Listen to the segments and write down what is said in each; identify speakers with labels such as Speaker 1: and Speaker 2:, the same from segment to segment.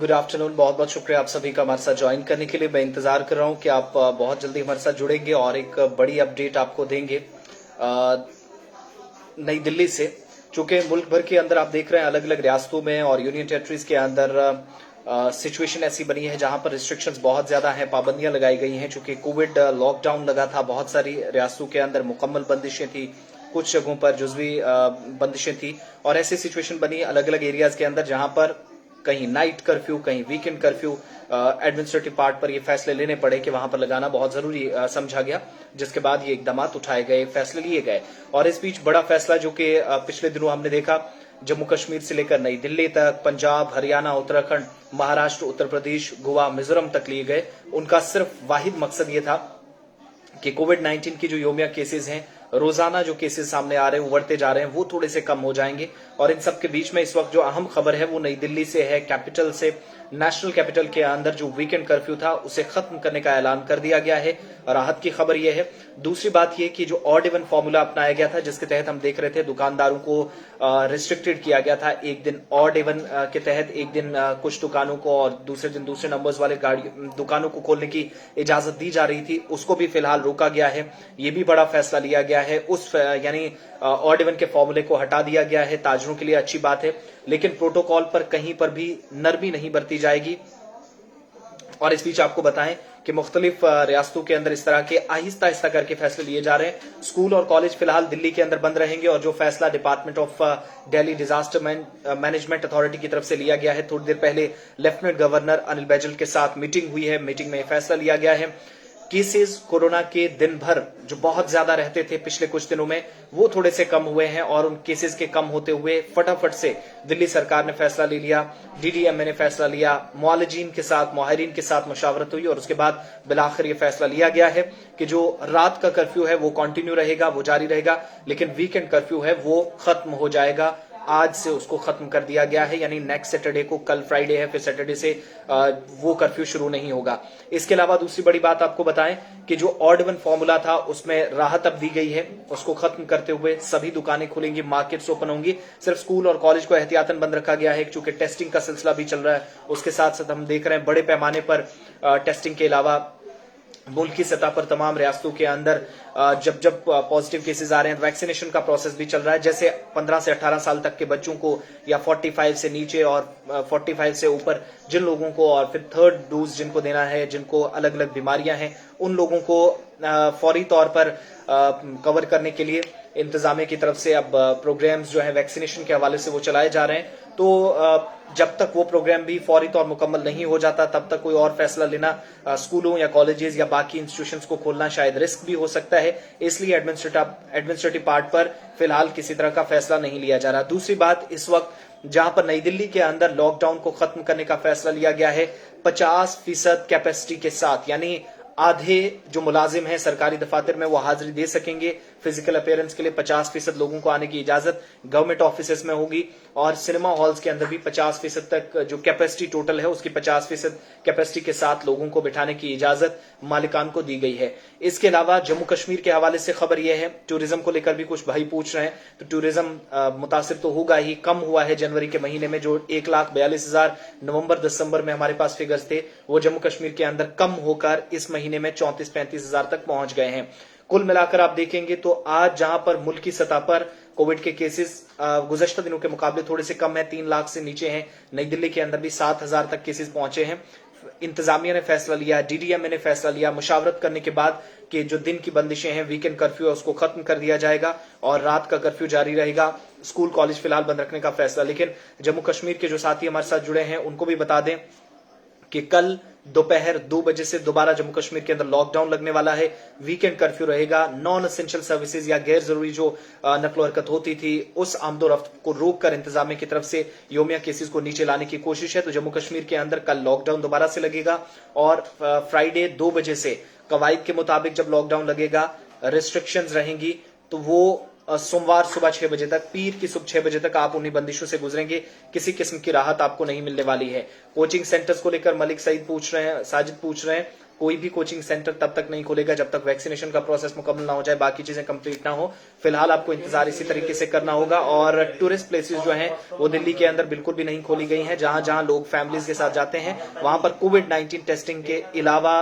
Speaker 1: Good afternoon. बहुत बहुत शुक्रिया आप सभी का हमारे साथ ज्वाइन करने के लिए। मैं इंतजार कर रहा हूं कि आप बहुत जल्दी हमारे साथ जुड़ेंगे और एक बड़ी अपडेट आपको देंगे नई दिल्ली से। चूंकि मुल्क भर के अंदर आप देख रहे हैं अलग अलग रियासतों में और यूनियन टेरिटरीज के अंदर सिचुएशन ऐसी बनी है जहां पर रिस्ट्रिक्शंस बहुत ज्यादा हैं, पाबंदियां लगाई गई हैं। चूंकि कोविड लॉकडाउन लगा था, बहुत सारी रियासतों के अंदर मुकम्मल बंदिशें थी, कुछ जगहों पर जुजवी बंदिशें थी और ऐसी सिचुएशन बनी अलग अलग एरियाज के अंदर जहां पर कहीं नाइट कर्फ्यू, कहीं वीकेंड कर्फ्यू। एडमिनिस्ट्रेटिव पार्ट पर ये फैसले लेने पड़े कि वहां पर लगाना बहुत जरूरी समझा गया, जिसके बाद ये इकदाम उठाए गए, फैसले लिए गए। और इस बीच बड़ा फैसला जो कि पिछले दिनों हमने देखा, जम्मू कश्मीर से लेकर नई दिल्ली तक, पंजाब, हरियाणा, उत्तराखंड, महाराष्ट्र, उत्तर प्रदेश, गोवा, मिजोरम तक लिए गए। उनका सिर्फ वाहिद मकसद ये था कि कोविड-19 की जो योमिया केसेस हैं, रोजाना जो केसेस सामने आ रहे हैं, वो बढ़ते जा रहे हैं, वो थोड़े से कम हो जाएंगे। और इन सब के बीच में इस वक्त जो अहम खबर है वो नई दिल्ली से है, कैपिटल से। नेशनल कैपिटल के अंदर जो वीकेंड कर्फ्यू था उसे खत्म करने का ऐलान कर दिया गया है। राहत की खबर यह है। दूसरी बात यह कि जो ऑड इवन फॉर्मूला अपनाया गया था, जिसके तहत हम देख रहे थे दुकानदारों को रिस्ट्रिक्टेड किया गया था। एक दिन ऑड इवन के तहत एक दिन कुछ दुकानों को और दूसरे दिन दूसरे नंबर्स वाले दुकानों को खोलने की इजाजत दी जा रही थी, उसको भी फिलहाल रोका गया है। ये भी बड़ा फैसला लिया गया है। उस यानी ऑड इवन के फॉर्मूले को हटा दिया गया है। ताजरों के लिए अच्छी बात है, लेकिन प्रोटोकॉल पर कहीं पर भी नरमी नहीं बरती जाएगी। और इस बीच आपको बताएं कि मुख्तलिफ रियासतों के अंदर इस तरह के आहिस्ता आहिस्ता करके फैसले लिए जा रहे हैं। स्कूल और कॉलेज फिलहाल दिल्ली के अंदर बंद रहेंगे और जो फैसला department of Delhi disaster management authority की तरफ से लिया गया है, थोड़ी देर पहले लेफ्टिनेंट गवर्नर अनिल बैजल के साथ मीटिंग हुई है। मीटिंग में फैसला लिया गया है केसेस कोरोना के दिन भर जो बहुत ज्यादा रहते थे पिछले कुछ दिनों में, वो थोड़े से कम हुए हैं और उन केसेस के कम होते हुए फटाफट से दिल्ली सरकार ने फैसला ले लिया, डीडीएमए ने फैसला लिया, मुआलिजीन के साथ, मुहायरीन के साथ मुशावरत हुई और उसके बाद बिलाखिर ये फैसला लिया गया है कि जो रात का कर्फ्यू है वो कंटिन्यू रहेगा, वो जारी रहेगा, लेकिन वीकेंड कर्फ्यू है वो खत्म हो जाएगा। आज से उसको खत्म कर दिया गया है, यानी नेक्स्ट सैटरडे को, कल फ्राइडे है, फिर सैटरडे से वो कर्फ्यू शुरू नहीं होगा। इसके अलावा दूसरी बड़ी बात आपको बताएं कि जो ऑड इवन फॉर्मूला था उसमें राहत अब दी गई है। उसको खत्म करते हुए सभी दुकानें खुलेंगी, मार्केट्स ओपन होंगी। सिर्फ स्कूल और कॉलेज को एहतियातन बंद रखा गया है, क्योंकि टेस्टिंग का सिलसिला भी चल रहा है। उसके साथ साथ हम देख रहे हैं बड़े पैमाने पर टेस्टिंग के अलावा मुल्क की सतह पर तमाम रियासतों के अंदर जब जब पॉजिटिव केसेस आ रहे हैं, वैक्सीनेशन का प्रोसेस भी चल रहा है। जैसे 15 से 18 साल तक के बच्चों को, या 45 से नीचे और 45 से ऊपर जिन लोगों को, और फिर थर्ड डोज जिनको देना है, जिनको अलग अलग बीमारियां हैं, उन लोगों को फौरी तौर पर कवर करने के लिए इंतजामिया की तरफ से अब प्रोग्राम्स जो है वैक्सीनेशन के हवाले से वो चलाए जा रहे हैं। तो जब तक वो प्रोग्राम भी फौरी तौर मुकम्मल नहीं हो जाता, तब तक कोई और फैसला लेना स्कूलों या कॉलेजेस या बाकी इंस्टीट्यूशंस को खोलना शायद रिस्क भी हो सकता है। इसलिए एडमिनिस्ट्रेटिव पार्ट पर फिलहाल किसी तरह का फैसला नहीं लिया जा रहा। दूसरी बात, इस वक्त जहां पर नई दिल्ली के अंदर लॉकडाउन को खत्म करने का फैसला लिया गया है 50% कैपेसिटी के साथ, यानी आधे जो मुलाजिम हैं सरकारी दफातर में वो हाजिरी दे सकेंगे। फिजिकल अपीयरेंस के लिए 50% लोगों को आने की इजाजत गवर्नमेंट ऑफिसेस में होगी और सिनेमा हॉल्स के अंदर भी 50% तक जो कैपेसिटी टोटल है उसकी 50% कैपेसिटी के साथ लोगों को बिठाने की इजाजत मालिकान को दी गई है। इसके अलावा जम्मू कश्मीर के हवाले से खबर यह है, टूरिज्म को लेकर भी कुछ भाई पूछ रहे हैं, तो टूरिज्म मुतासिर तो होगा ही। कम हुआ है जनवरी के महीने में, जो 1,42,000 नवंबर दिसंबर में हमारे पास फिगर्स थे, वो जम्मू कश्मीर के अंदर कम होकर इस महीने में 34-35 हजार तक पहुंच गए हैं। कुल मिलाकर आप देखेंगे तो आज जहां पर मुल्क की सतह पर कोविड के केसेस गुज़श्ता दिनों के मुकाबले थोड़े से कम है, 3 लाख से नीचे हैं, नई दिल्ली के अंदर भी 7,000 तक केसेस पहुंचे हैं। इंतजामिया ने फैसला लिया, डीडीएमए ने फैसला लिया मुशावरत करने के बाद कि जो दिन की बंदिशें हैं, वीकेंड कर्फ्यू है, उसको खत्म कर दिया जाएगा और रात का कर्फ्यू जारी रहेगा। स्कूल कॉलेज फिलहाल बंद रखने का फैसला। लेकिन जम्मू कश्मीर के जो साथी हमारे साथ जुड़े हैं उनको भी बता दें कि कल दोपहर 2 बजे से दोबारा जम्मू कश्मीर के अंदर लॉकडाउन लगने वाला है। वीकेंड कर्फ्यू रहेगा। नॉन एसेंशियल सर्विसेज या गैर जरूरी जो नकलो हरकत होती थी, उस आमदोरफ्त को रोककर इंतजामिया की तरफ से योमिया केसेस को नीचे लाने की कोशिश है। तो जम्मू कश्मीर के अंदर कल लॉकडाउन दोबारा से लगेगा और फ्राइडे 2 बजे से कवायद के मुताबिक जब लॉकडाउन लगेगा, रिस्ट्रिक्शंस रहेंगी, तो वो सोमवार सुबह 6 बजे तक, पीर की सुबह 6 बजे तक आप उन्हीं बंदिशों से गुजरेंगे। किसी किस्म की राहत आपको नहीं मिलने वाली है। कोचिंग सेंटर्स को लेकर मलिक सईद पूछ रहे हैं, साजिद पूछ रहे हैं कोई भी कोचिंग सेंटर तब तक नहीं खुलेगा जब तक वैक्सीनेशन का प्रोसेस मुकम्मल ना हो जाए, बाकी चीजें कंप्लीट ना हो। फिलहाल आपको इंतजार इसी तरीके से करना होगा। और टूरिस्ट प्लेसेस जो हैं वो दिल्ली के अंदर बिल्कुल भी नहीं खोली गई हैं। जहां जहां लोग फैमिलीज के साथ जाते हैं वहां पर कोविड-19 टेस्टिंग के अलावा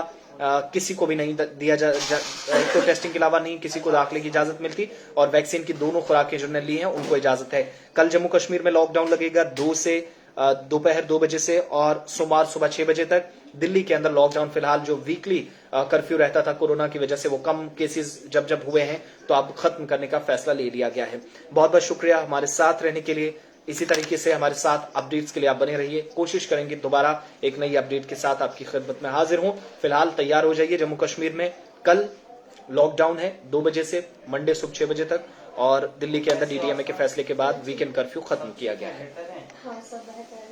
Speaker 1: किसी को भी नहीं दिया तो टेस्टिंग के अलावा नहीं किसी को दाखिले की इजाजत मिलती, और वैक्सीन की दोनों खुराकें जिन्होंने ली हैं उनको इजाजत है। कल जम्मू कश्मीर में लॉकडाउन लगेगा 2 से दोपहर 2 बजे से और सोमवार सुबह 6 बजे तक। दिल्ली के अंदर लॉकडाउन फिलहाल जो वीकली कर्फ्यू रहता था कोरोना की वजह से, वो कम केसेस जब जब हुए हैं तो अब खत्म करने का फैसला ले लिया गया है। बहुत बहुत शुक्रिया हमारे साथ रहने के लिए। इसी तरीके से हमारे साथ अपडेट्स के लिए आप बने रहिए। कोशिश करेंगे दोबारा एक नई अपडेट के साथ आपकी खिदमत में हाजिर हूं। फिलहाल तैयार हो जाइए। जम्मू कश्मीर में कल लॉकडाउन है 2 बजे से मंडे सुबह 6 बजे तक, और दिल्ली के अंदर डीटीएमए के फैसले के बाद वीकेंड कर्फ्यू खत्म किया गया है।
Speaker 2: हाँ, सब बेहतर है।